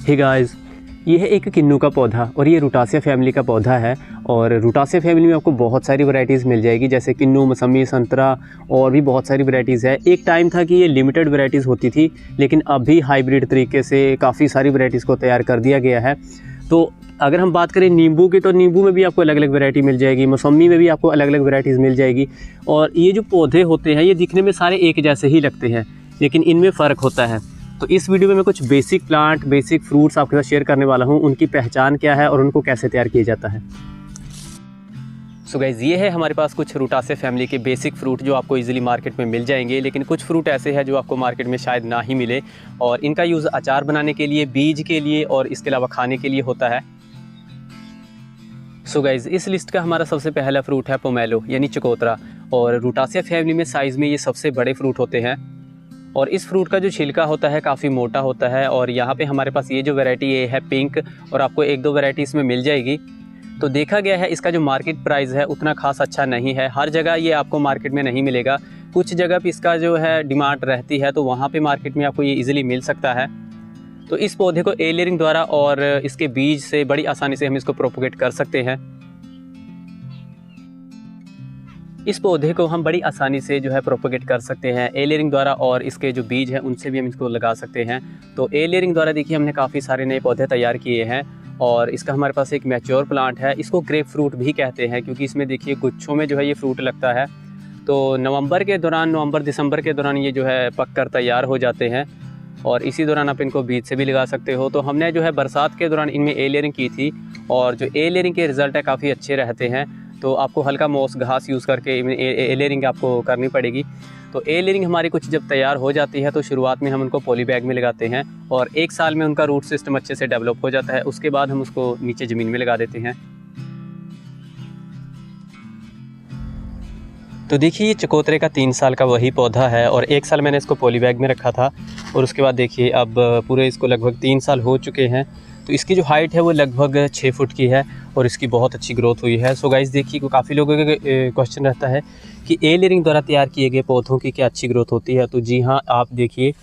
Hey guys, ये है एक किन्नू का पौधा और ये रूटासिया फैमिली का पौधा है। और रूटासिया फैमिली में आपको बहुत सारी वैरायटीज़ मिल जाएगी, जैसे किन्नू, मौसमी, संतरा और भी बहुत सारी वैरायटीज़ है। एक टाइम था कि ये लिमिटेड वैरायटीज़ होती थी, लेकिन अभी हाइब्रिड तरीके से काफ़ी सारी वैरायटीज़ को तैयार कर दिया गया है। तो अगर हम बात करें नींबू की, तो नींबू में भी आपको अलग अलग वैरायटी मिल जाएगी, मौसमी में भी आपको अलग अलग वैरायटीज़ मिल जाएगी। और ये जो पौधे होते हैं ये दिखने में सारे एक जैसे ही लगते हैं, लेकिन इनमें फ़र्क होता है। तो इस वीडियो में मैं कुछ बेसिक प्लांट, बेसिक फ्रूट्स आपके साथ शेयर करने वाला हूँ, उनकी पहचान क्या है और उनको कैसे तैयार किया जाता है। सो गाइज़, ये है हमारे पास कुछ रूटासिया फैमिली के बेसिक फ्रूट जो आपको इजीली मार्केट में मिल जाएंगे, लेकिन कुछ फ्रूट ऐसे हैं जो आपको मार्केट में शायद ना ही मिले। और इनका यूज़ अचार बनाने के लिए, बीज के लिए और इसके अलावा खाने के लिए होता है। सो गाइज़, इस लिस्ट का हमारा सबसे पहला फ्रूट है पोमेलो यानी चकोतरा। और रूटासिया फैमिली में साइज़ में ये सबसे बड़े फ्रूट होते हैं। और इस फ्रूट का जो छिलका होता है काफ़ी मोटा होता है। और यहाँ पे हमारे पास ये जो वैरायटी ये है पिंक, और आपको एक दो वैरायटी इसमें मिल जाएगी। तो देखा गया है इसका जो मार्केट प्राइस है उतना खास अच्छा नहीं है, हर जगह ये आपको मार्केट में नहीं मिलेगा। कुछ जगह पे इसका जो है डिमांड रहती है, तो वहाँ पे मार्केट में आपको ये इजीली मिल सकता है। तो इस पौधे को एयर लेयरिंग द्वारा और इसके बीज से बड़ी आसानी से हम इसको प्रोपोगेट कर सकते हैं। इस पौधे को हम बड़ी आसानी से जो है प्रोपोगेट कर सकते हैं एयर लेयरिंग द्वारा, और इसके जो बीज हैं उनसे भी हम इसको लगा सकते हैं। तो एयर लेयरिंग द्वारा देखिए हमने काफ़ी सारे नए पौधे तैयार किए हैं। और इसका हमारे पास एक मैच्योर प्लांट है, इसको ग्रेप फ्रूट भी कहते हैं, क्योंकि इसमें देखिए गुच्छों में जो है ये फ्रूट लगता है। तो नवंबर दिसंबर के दौरान ये जो है पक कर तैयार हो जाते हैं, और इसी दौरान आप इनको बीज से भी लगा सकते हो। तो हमने जो है बरसात के दौरान इनमें एयर लेयरिंग की थी, और जो एयर लेयरिंग के रिज़ल्ट है काफ़ी अच्छे रहते हैं। तो आपको हल्का मोस घास यूज़ करके एयर लेयरिंग आपको करनी पड़ेगी। तो एयर लेयरिंग हमारी कुछ जब तैयार हो जाती है तो शुरुआत में हम उनको पॉली बैग में लगाते हैं, और एक साल में उनका रूट सिस्टम अच्छे से डेवलप हो जाता है। उसके बाद हम उसको नीचे ज़मीन में लगा देते हैं। तो देखिए ये चकोतरे का 3 साल का वही पौधा है, और 1 साल मैंने इसको पॉली बैग में रखा था, और उसके बाद देखिए अब पूरे इसको लगभग 3 साल हो चुके हैं। तो इसकी जो हाइट है वो लगभग 6 फुट की है, और इसकी बहुत अच्छी ग्रोथ हुई है। सो गाइस देखिए, काफ़ी लोगों का क्वेश्चन रहता है कि एयर लेयरिंग द्वारा तैयार किए गए पौधों की क्या अच्छी ग्रोथ होती है। तो जी हाँ, आप देखिए,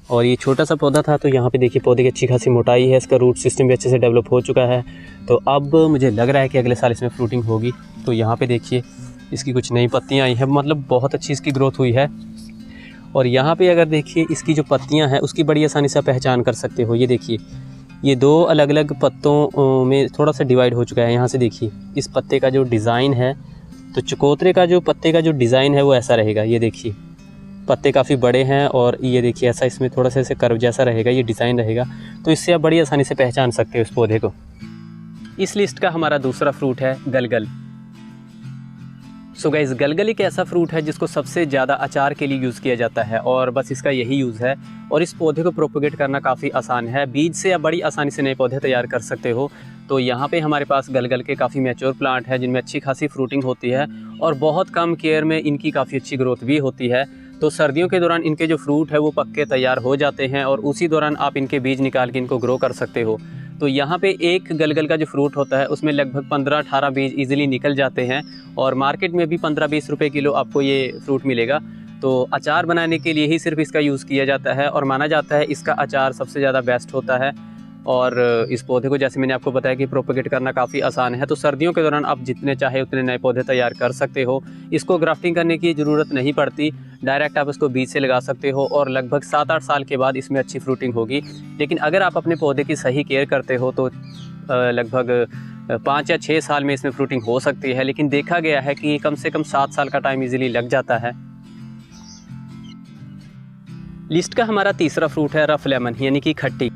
और ये छोटा सा पौधा था, तो यहाँ पे देखिए पौधे की अच्छी खासी मोटाई है, इसका रूट सिस्टम भी अच्छे से डेवलप हो चुका है। तो अब मुझे लग रहा है कि अगले साल इसमें फ्रूटिंग होगी। तो यहाँ पे देखिए इसकी कुछ नई पत्तियाँ आई हैं, मतलब बहुत अच्छी इसकी ग्रोथ हुई है। और यहाँ पे अगर देखिए इसकी जो पत्तियाँ हैं उसकी बड़ी आसानी से पहचान कर सकते हो। ये देखिए, ये 2 अलग अलग पत्तों में थोड़ा सा डिवाइड हो चुका है। यहाँ से देखिए इस पत्ते का जो डिज़ाइन है, तो चकोतरे का जो पत्ते का जो डिज़ाइन है वो ऐसा रहेगा। ये देखिए पत्ते काफ़ी बड़े हैं, और ये देखिए ऐसा इसमें थोड़ा सा ऐसे कर्व जैसा रहेगा, ये डिज़ाइन रहेगा। तो इससे आप बड़ी आसानी से पहचान सकते हो इस पौधे को। इस लिस्ट का हमारा दूसरा फ्रूट है गलगल। सो गाइस, गलगल एक ऐसा फ्रूट है जिसको सबसे ज़्यादा अचार के लिए यूज़ किया जाता है, और बस इसका यही यूज़ है। और इस पौधे को प्रोपोगेट करना काफ़ी आसान है, बीज से आप बड़ी आसानी से नए पौधे तैयार कर सकते हो। तो यहाँ पे हमारे पास गलगल के काफ़ी मैच्योर प्लांट है, जिनमें अच्छी खासी फ्रूटिंग होती है, और बहुत कम केयर में इनकी काफ़ी अच्छी ग्रोथ भी होती है। तो सर्दियों के दौरान इनके जो फ्रूट है वो पक के तैयार हो जाते हैं, और उसी दौरान आप इनके बीज निकाल के इनको ग्रो कर सकते हो। तो यहाँ पे एक गलगल का जो फ्रूट होता है उसमें लगभग 15-18 बीज इजीली निकल जाते हैं, और मार्केट में भी 15-20 रुपये किलो आपको ये फ्रूट मिलेगा। तो अचार बनाने के लिए ही सिर्फ इसका यूज़ किया जाता है, और माना जाता है इसका अचार सबसे ज़्यादा बेस्ट होता है। और इस पौधे को जैसे मैंने आपको बताया कि प्रोपोगेट करना काफ़ी आसान है। तो सर्दियों के दौरान आप जितने चाहे उतने नए पौधे तैयार कर सकते हो। इसको ग्राफ्टिंग करने की ज़रूरत नहीं पड़ती, डायरेक्ट आप इसको बीज से लगा सकते हो, और लगभग 7-8 साल के बाद इसमें अच्छी फ्रूटिंग होगी। लेकिन अगर आप अपने पौधे की सही केयर करते हो तो लगभग 5 या 6 साल में इसमें फ्रूटिंग हो सकती है। लेकिन देखा गया है कि कम से कम 7 साल का टाइम इजीली लग जाता है। लिस्ट का हमारा तीसरा फ्रूट है रफ लेमन यानी कि खट्टी।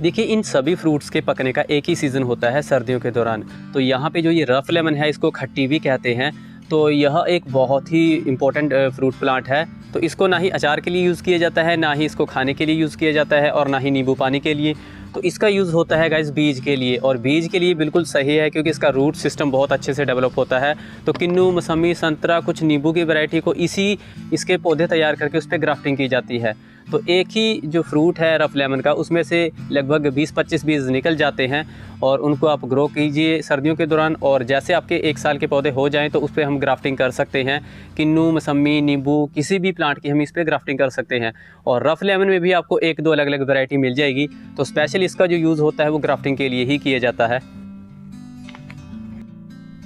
देखिए इन सभी फ्रूट्स के पकने का एक ही सीज़न होता है, सर्दियों के दौरान। तो यहाँ पे जो ये रफ लेमन है इसको खट्टी भी कहते हैं। तो यह एक बहुत ही इम्पोर्टेंट फ्रूट प्लांट है। तो इसको ना ही अचार के लिए यूज़ किया जाता है, ना ही इसको खाने के लिए यूज़ किया जाता है, और ना ही नींबू पानी के लिए। तो इसका यूज़ होता है गाइस बीज के लिए, और बीज के लिए बिल्कुल सही है, क्योंकि इसका रूट सिस्टम बहुत अच्छे से डेवलप होता है। तो किन्नू, मौसमी, संतरा, कुछ नींबू की वैरायटी को इसके पौधे तैयार करके उस पर ग्राफ्टिंग की जाती है। तो एक ही जो फ्रूट है रफ़ लेमन का, उसमें से लगभग 20-25 बीज निकल जाते हैं और उनको आप ग्रो कीजिए सर्दियों के दौरान। और जैसे आपके 1 साल के पौधे हो जाएं तो उस पर हम ग्राफ्टिंग कर सकते हैं। किन्नू, मौसमी, नींबू, किसी भी प्लांट की हम इस पर ग्राफ्टिंग कर सकते हैं। और रफ़ लेमन में भी आपको 1-2 अलग अलग वैरायटी मिल जाएगी। तो स्पेशली इसका जो यूज़ होता है वो ग्राफ्टिंग के लिए ही किया जाता है।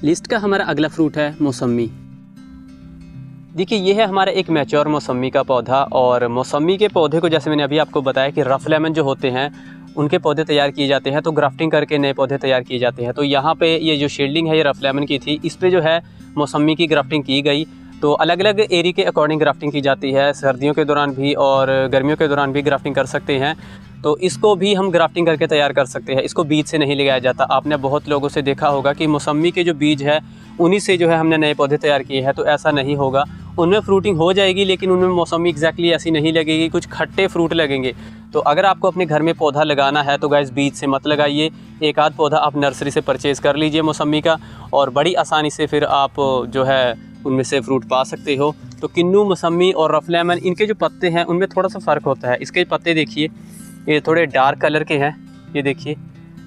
लिस्ट का हमारा अगला फ्रूट है मौसमी। देखिए ये है हमारा एक मैच्योर मौसमी का पौधा। और मौसमी के पौधे को जैसे मैंने अभी आपको बताया कि रफ़ लेमन जो होते हैं उनके पौधे तैयार किए जाते हैं, तो ग्राफ्टिंग करके नए पौधे तैयार किए जाते हैं। तो यहाँ पे ये जो शील्डिंग है ये रफ़ लेमन की थी, इस पर जो है मौसमी की ग्राफ्टिंग की गई। तो अलग अलग एरिया के अकॉर्डिंग ग्राफ्टिंग की जाती है, सर्दियों के दौरान भी और गर्मियों के दौरान भी ग्राफ्टिंग कर सकते हैं। तो इसको भी हम ग्राफ्टिंग करके तैयार कर सकते हैं। इसको बीज से नहीं लगाया जाता। आपने बहुत लोगों से देखा होगा कि मौसमी के जो बीज है उन्हीं से जो है हमने नए पौधे तैयार किए हैं, तो ऐसा नहीं होगा। उनमें फ्रूटिंग हो जाएगी लेकिन उनमें मौसमी एग्जैक्टली ऐसी नहीं लगेगी, कुछ खट्टे फ्रूट लगेंगे। तो अगर आपको अपने घर में पौधा लगाना है तो गाइस बीज से मत लगाइए, एक आध पौधा आप नर्सरी से परचेज़ कर लीजिए मौसमी का, और बड़ी आसानी से फिर आप जो है उनमें से फ्रूट पा सकते हो। तो किन्नू, मौसमी और रफ़ लेमन, इनके जो पत्ते हैं उनमें थोड़ा सा फ़र्क होता है। इसके पत्ते देखिए ये थोड़े डार्क कलर के हैं, ये देखिए।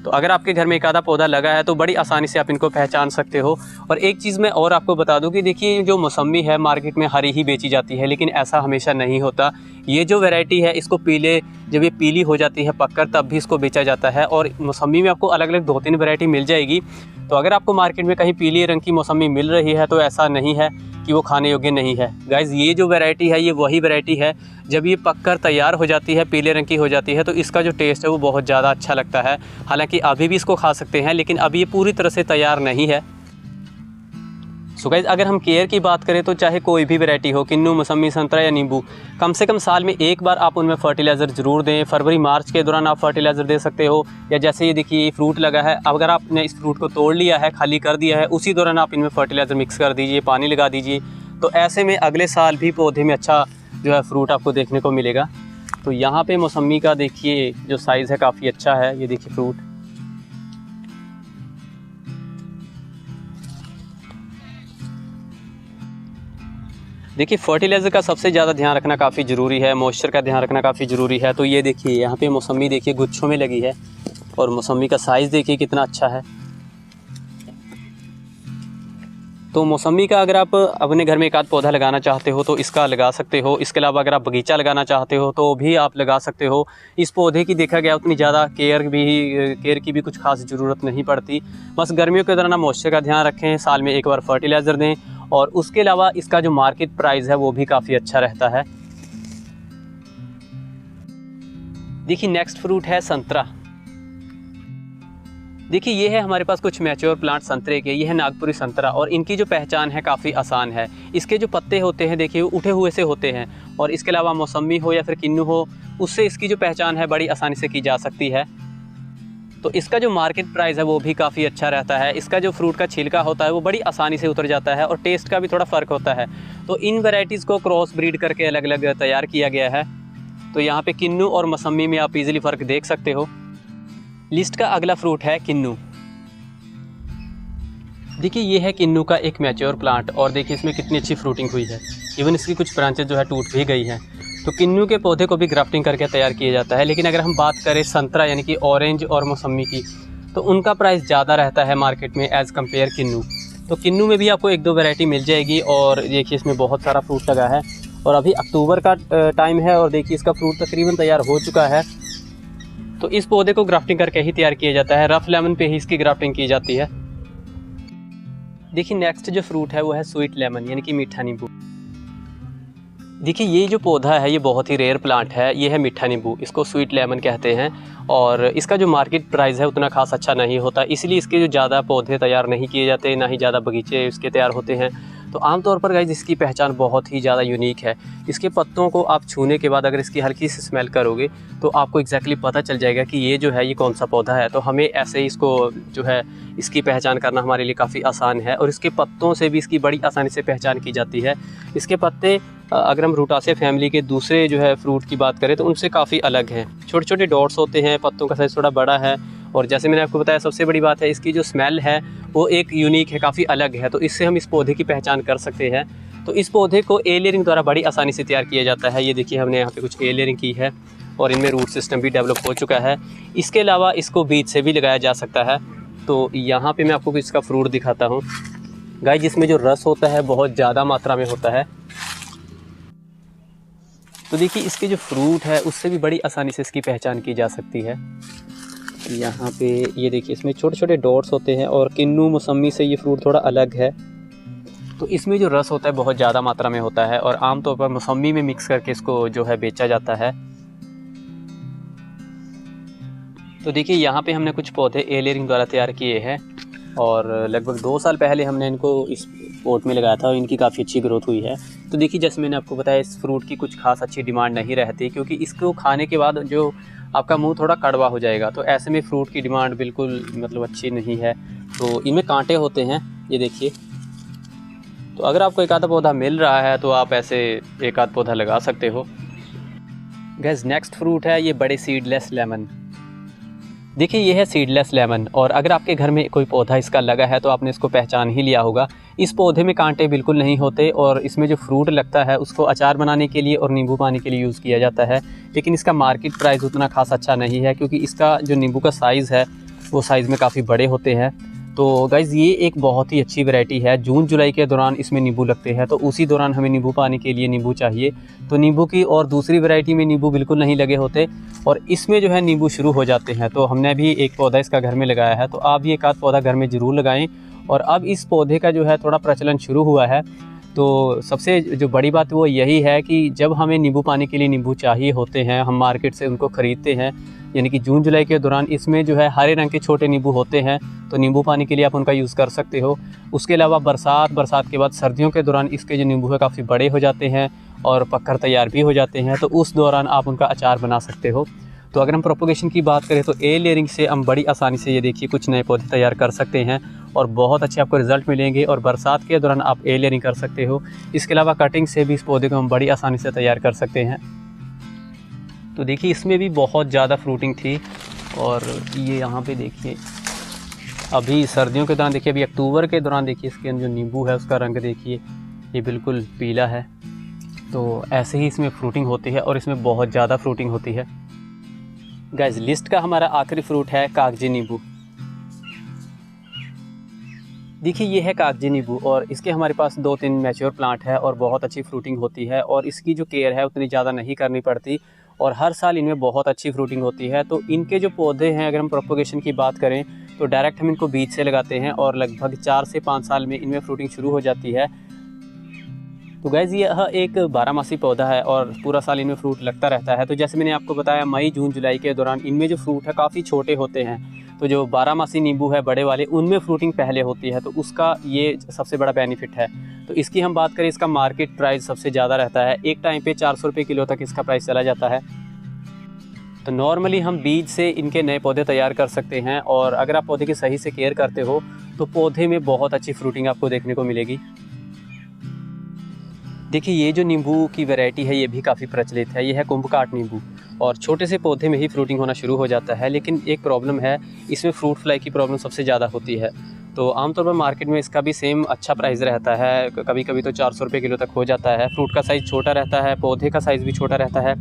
तो अगर आपके घर में एक आधा पौधा लगा है तो बड़ी आसानी से आप इनको पहचान सकते हो। और एक चीज़ मैं और आपको बता दूं कि देखिए जो मौसमी है मार्केट में हरी ही बेची जाती है, लेकिन ऐसा हमेशा नहीं होता। ये जो वैरायटी है इसको जब ये पीली हो जाती है पककर तब भी इसको बेचा जाता है। और मौसमी में आपको अलग अलग 2-3 वैरायटी मिल जाएगी। तो अगर आपको मार्केट में कहीं पीले रंग की मौसमी मिल रही है तो ऐसा नहीं है कि वो खाने योग्य नहीं है। गाइज़ ये जो वैरायटी है ये वही वैरायटी है, जब ये पककर तैयार हो जाती है, पीले रंग की हो जाती है, तो इसका जो टेस्ट है वो बहुत ज़्यादा अच्छा लगता है। हालांकि अभी भी इसको खा सकते हैं लेकिन अभी ये पूरी तरह से तैयार नहीं है। सो गाइज़ अगर हम केयर की बात करें तो चाहे कोई भी वैरायटी हो, किन्नू, मौसमी, संतरा या नींबू, कम से कम साल में एक बार आप उनमें फर्टिलाइज़र ज़रूर दें। फरवरी-मार्च के दौरान आप फर्टिलाइज़र दे सकते हो। या जैसे ये देखिए फ्रूट लगा है, अगर आपने इस फ्रूट को तोड़ लिया है, खाली कर दिया है, उसी दौरान आप इनमें फर्टिलाइज़र मिक्स कर दीजिए, पानी लगा दीजिए। तो ऐसे में अगले साल भी पौधे में अच्छा जो है फ्रूट आपको देखने को मिलेगा। तो यहाँ पे मौसमी का देखिए जो साइज़ है काफ़ी अच्छा है, ये देखिए फ्रूट। देखिए फर्टिलाइज़र का सबसे ज़्यादा ध्यान रखना काफ़ी ज़रूरी है, मॉइस्चर का ध्यान रखना काफ़ी ज़रूरी है। तो ये देखिए यहाँ पे मौसमी देखिए गुच्छों में लगी है और मौसमी का साइज़ देखिए कितना अच्छा है। तो मौसमी का अगर आप अपने घर में एक आध पौधा लगाना चाहते हो तो इसका लगा सकते हो। इसके अलावा अगर आप बगीचा लगाना चाहते हो तो भी आप लगा सकते हो। इस पौधे की देखा गया उतनी ज़्यादा केयर की भी कुछ खास ज़रूरत नहीं पड़ती। बस गर्मियों के दौरान मॉइस्चर का ध्यान रखें, साल में एक बार फर्टिलाइज़र दें, और उसके अलावा इसका जो मार्केट प्राइस है वो भी काफ़ी अच्छा रहता है। देखिए नेक्स्ट फ्रूट है संतरा। देखिए ये है हमारे पास कुछ मैच्योर प्लांट संतरे के, ये है नागपुरी संतरा, और इनकी जो पहचान है काफ़ी आसान है। इसके जो पत्ते होते हैं देखिए उठे हुए से होते हैं, और इसके अलावा मौसमी हो या फिर किन्नू हो, उससे इसकी जो पहचान है बड़ी आसानी से की जा सकती है। तो इसका जो मार्केट प्राइस है वो भी काफ़ी अच्छा रहता है। इसका जो फ्रूट का छिलका होता है वो बड़ी आसानी से उतर जाता है और टेस्ट का भी थोड़ा फ़र्क होता है। तो इन वैरायटीज़ को क्रॉस ब्रीड करके अलग अलग तैयार किया गया है। तो यहाँ पे किन्नू और मौसमी में आप इजीली फ़र्क देख सकते हो। लिस्ट का अगला फ्रूट है किन्नू। देखिए ये है किन्नू का एक मैच्योर प्लांट, और देखिए इसमें कितनी अच्छी फ्रूटिंग हुई है। इवन इसकी कुछ ब्रांचेज जो है टूट भी गई हैं। तो किन्नू के पौधे को भी ग्राफ्टिंग करके तैयार किया जाता है। लेकिन अगर हम बात करें संतरा यानी कि ऑरेंज और मौसमी की, तो उनका प्राइस ज़्यादा रहता है मार्केट में एज़ कम्पेयर किन्नू। तो किन्नू में भी आपको 1-2 वैरायटी मिल जाएगी। और देखिए इसमें बहुत सारा फ्रूट लगा है, और अभी अक्टूबर का टाइम है, और देखिए इसका फ्रूट तकरीबन तैयार हो चुका है। तो इस पौधे को ग्राफ्टिंग करके ही तैयार किया जाता है, रफ़ लेमन पे ही इसकी ग्राफ्टिंग की जाती है। देखिए नेक्स्ट जो फ्रूट है वो है स्वीट लेमन यानी कि मीठा नींबू। देखिए ये जो पौधा है ये बहुत ही रेयर प्लांट है, ये है मीठा नींबू, इसको स्वीट लेमन कहते हैं। और इसका जो मार्केट प्राइस है उतना खास अच्छा नहीं होता, इसलिए इसके जो ज़्यादा पौधे तैयार नहीं किए जाते, ना ही ज़्यादा बगीचे इसके तैयार होते हैं। तो आमतौर पर गाइस इसकी पहचान बहुत ही ज़्यादा यूनिक है। इसके पत्तों को आप छूने के बाद अगर इसकी हल्की सी स्मेल करोगे तो आपको एग्जैक्टली पता चल जाएगा कि ये जो है ये कौन सा पौधा है। तो हमें ऐसे ही इसको जो है इसकी पहचान करना हमारे लिए काफ़ी आसान है, और इसके पत्तों से भी इसकी बड़ी आसानी से पहचान की जाती है। इसके पत्ते अगर हम रूटासे फैमिली के दूसरे जो है फ्रूट की बात करें तो उनसे काफ़ी अलग हैं। छोटे छोटे डॉट्स होते हैं, पत्तों का साइज़ थोड़ा बड़ा है, और जैसे मैंने आपको बताया सबसे बड़ी बात है इसकी जो स्मेल है वो एक यूनिक है, काफ़ी अलग है। तो इससे हम इस पौधे की पहचान कर सकते हैं। तो इस पौधे को ए लेयरिंग द्वारा बड़ी आसानी से तैयार किया जाता है। ये देखिए हमने यहाँ पे कुछ ए लेयरिंग की है और इनमें रूट सिस्टम भी डेवलप हो चुका है। इसके अलावा इसको बीज से भी लगाया जा सकता है। तो यहाँ पे मैं आपको इसका फ्रूट दिखाता हूँ गाइस, जिसमें जो रस होता है बहुत ज़्यादा मात्रा में होता है। तो देखिए इसके जो फ्रूट है उससे भी बड़ी आसानी से इसकी पहचान की जा सकती है। यहाँ पे ये देखिए इसमें छोटे छोटे डॉट्स होते हैं और किन्नू मौसमी से ये फ्रूट थोड़ा अलग है। तो इसमें जो रस होता है बहुत ज़्यादा मात्रा में होता है और आमतौर पर मौसमी में मिक्स करके इसको जो है बेचा जाता है। तो देखिए यहाँ पे हमने कुछ पौधे ए लेयरिंग द्वारा तैयार किए हैं और लगभग 2 साल पहले हमने इनको इस पॉट में लगाया था और इनकी काफ़ी अच्छी ग्रोथ हुई है। तो देखिए जैसे मैंने आपको बताया इस फ्रूट की कुछ खास अच्छी डिमांड नहीं रहती, क्योंकि इसको खाने के बाद जो आपका मुंह थोड़ा कड़वा हो जाएगा। तो ऐसे में फ्रूट की डिमांड बिल्कुल मतलब अच्छी नहीं है। तो इनमें कांटे होते हैं, ये देखिए। तो अगर आपको एक आधा पौधा मिल रहा है तो आप ऐसे एक आध पौधा लगा सकते हो। गाइस नेक्स्ट फ्रूट है ये बड़े सीडलेस लेमन। देखिए ये है सीडलेस लेमन और अगर आपके घर में कोई पौधा इसका लगा है तो आपने इसको पहचान ही लिया होगा। इस पौधे में कांटे बिल्कुल नहीं होते और इसमें जो फ्रूट लगता है उसको अचार बनाने के लिए और नींबू पानी के लिए यूज़ किया जाता है। लेकिन इसका मार्केट प्राइस उतना खास अच्छा नहीं है, क्योंकि इसका जो नींबू का साइज़ है वो साइज़ में काफ़ी बड़े होते हैं। तो गाइज़ ये एक बहुत ही अच्छी वैरायटी है। जून जुलाई के दौरान इसमें नींबू लगते हैं, तो उसी दौरान हमें नींबू पानी के लिए नींबू चाहिए। तो नींबू की और दूसरी वैरायटी में नींबू बिल्कुल नहीं लगे होते और इसमें जो है नींबू शुरू हो जाते हैं। तो हमने भी एक पौधा इसका घर में लगाया है, तो आप भी एक आध पौधा घर में ज़रूर लगाएं। और अब इस पौधे का जो है थोड़ा प्रचलन शुरू हुआ है। तो सबसे जो बड़ी बात वो यही है कि जब हमें नींबू पानी के लिए नींबू चाहिए होते हैं, हम मार्केट से उनको ख़रीदते हैं, यानी कि जून जुलाई के दौरान इसमें जो है हरे रंग के छोटे नींबू होते हैं, तो नींबू पानी के लिए आप उनका यूज़ कर सकते हो। उसके अलावा बरसात के बाद सर्दियों के दौरान इसके जो नींबू है काफ़ी बड़े हो जाते हैं और पककर तैयार भी हो जाते हैं, तो उस दौरान आप उनका अचार बना सकते हो। तो अगर हम प्रोपोगेशन की बात करें तो ए लेयरिंग से हम बड़ी आसानी से ये देखिए कुछ नए पौधे तैयार कर सकते हैं और बहुत अच्छे आपको रिज़ल्ट मिलेंगे। और बरसात के दौरान आप ए लेयरिंग कर सकते हो। इसके अलावा कटिंग से भी इस पौधे को हम बड़ी आसानी से तैयार कर सकते हैं। तो देखिए इसमें भी बहुत ज़्यादा फ्रूटिंग थी और ये यहाँ पे देखिए अभी सर्दियों के दौरान देखिए, अभी अक्टूबर के दौरान देखिए इसके जो नींबू है उसका रंग देखिए ये बिल्कुल पीला है। तो ऐसे ही इसमें फ्रूटिंग होती है और इसमें बहुत ज़्यादा फ्रूटिंग होती है। गाइस लिस्ट का हमारा आखिरी फ्रूट है कागजी नींबू। देखिए ये है कागजी नींबू और इसके हमारे पास 2-3 मैच्योर प्लांट है और बहुत अच्छी फ्रूटिंग होती है और इसकी जो केयर है उतनी ज़्यादा नहीं करनी पड़ती और हर साल इनमें बहुत अच्छी फ्रूटिंग होती है। तो इनके जो पौधे हैं, अगर हम प्रोपोगेशन की बात करें तो डायरेक्ट हम इनको बीज से लगाते हैं और लगभग 4 से 5 साल में इनमें फ्रूटिंग शुरू हो जाती है। तो गाइज़ यह एक 12मासी पौधा है और पूरा साल इनमें फ्रूट लगता रहता है। तो जैसे मैंने आपको बताया मई जून जुलाई के दौरान इनमें जो फ्रूट है काफ़ी छोटे होते हैं। तो जो 12मासी नींबू है बड़े वाले, उनमें फ्रूटिंग पहले होती है, तो उसका ये सबसे बड़ा बेनिफिट है। तो इसकी हम बात करें, इसका मार्केट प्राइस सबसे ज़्यादा रहता है। एक टाइम पे 400 रुपये किलो तक इसका प्राइस चला जाता है। तो नॉर्मली हम बीज से इनके नए पौधे तैयार कर सकते हैं और अगर आप पौधे की सही से केयर करते हो तो पौधे में बहुत अच्छी फ्रूटिंग आपको देखने को मिलेगी। देखिए ये जो नींबू की वैरायटी है ये भी काफ़ी प्रचलित है। ये है कुंभकाट नींबू और छोटे से पौधे में ही फ्रूटिंग होना शुरू हो जाता है। लेकिन एक प्रॉब्लम है, इसमें फ्रूट फ्लाई की प्रॉब्लम सबसे ज़्यादा होती है। तो आमतौर पर मार्केट में इसका भी सेम अच्छा प्राइस रहता है, कभी कभी तो 400 रुपये किलो तक हो जाता है। फ्रूट का साइज़ छोटा रहता है, पौधे का साइज़ भी छोटा रहता है।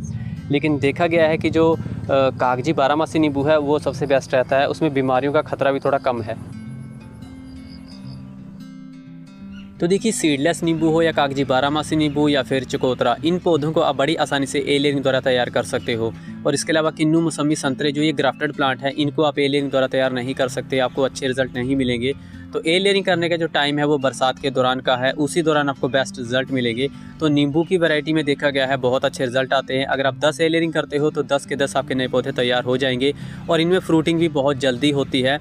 लेकिन देखा गया है कि जो कागजी 12मासी नींबू है वो सबसे बेस्ट रहता है, उसमें बीमारियों का खतरा भी थोड़ा कम है। तो देखिए सीडलेस नींबू हो या कागजी 12मासी नींबू या फिर चकोतरा, इन पौधों को आप बड़ी आसानी से ए लेयरिंग द्वारा तैयार कर सकते हो। और इसके अलावा किन्नू, मौसमी, संतरे जो ये ग्राफ्टेड प्लांट है, इनको आप ए लेयरिंग द्वारा तैयार नहीं कर सकते, आपको अच्छे रिजल्ट नहीं मिलेंगे। तो ए लेयरिंग करने का जो टाइम है वो बरसात के दौरान का है, उसी दौरान आपको बेस्ट रिजल्ट मिलेंगे। तो नींबू की वैरायटी में देखा गया है बहुत अच्छे रिजल्ट आते हैं। अगर आप 10 ए लेयरिंग करते हो तो 10 के 10 आपके नए पौधे तैयार हो जाएंगे और इनमें फ्रूटिंग भी बहुत जल्दी होती है।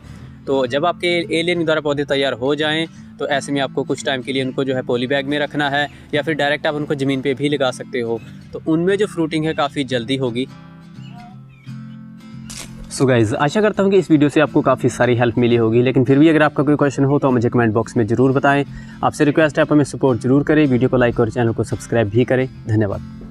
तो जब आपके ए लेयरिंग द्वारा पौधे तैयार हो जाएं तो ऐसे में आपको कुछ टाइम के लिए उनको जो है पॉली बैग में रखना है या फिर डायरेक्ट आप उनको ज़मीन पे भी लगा सकते हो। तो उनमें जो फ्रूटिंग है काफ़ी जल्दी होगी। सो गाइज़ आशा करता हूँ कि इस वीडियो से आपको काफ़ी सारी हेल्प मिली होगी। लेकिन फिर भी अगर आपका कोई क्वेश्चन हो तो मुझे कमेंट बॉक्स में ज़रूर बताएं। आपसे रिक्वेस्ट है आप हमें सपोर्ट जरूर करें, वीडियो को लाइक और चैनल को सब्सक्राइब भी करें। धन्यवाद।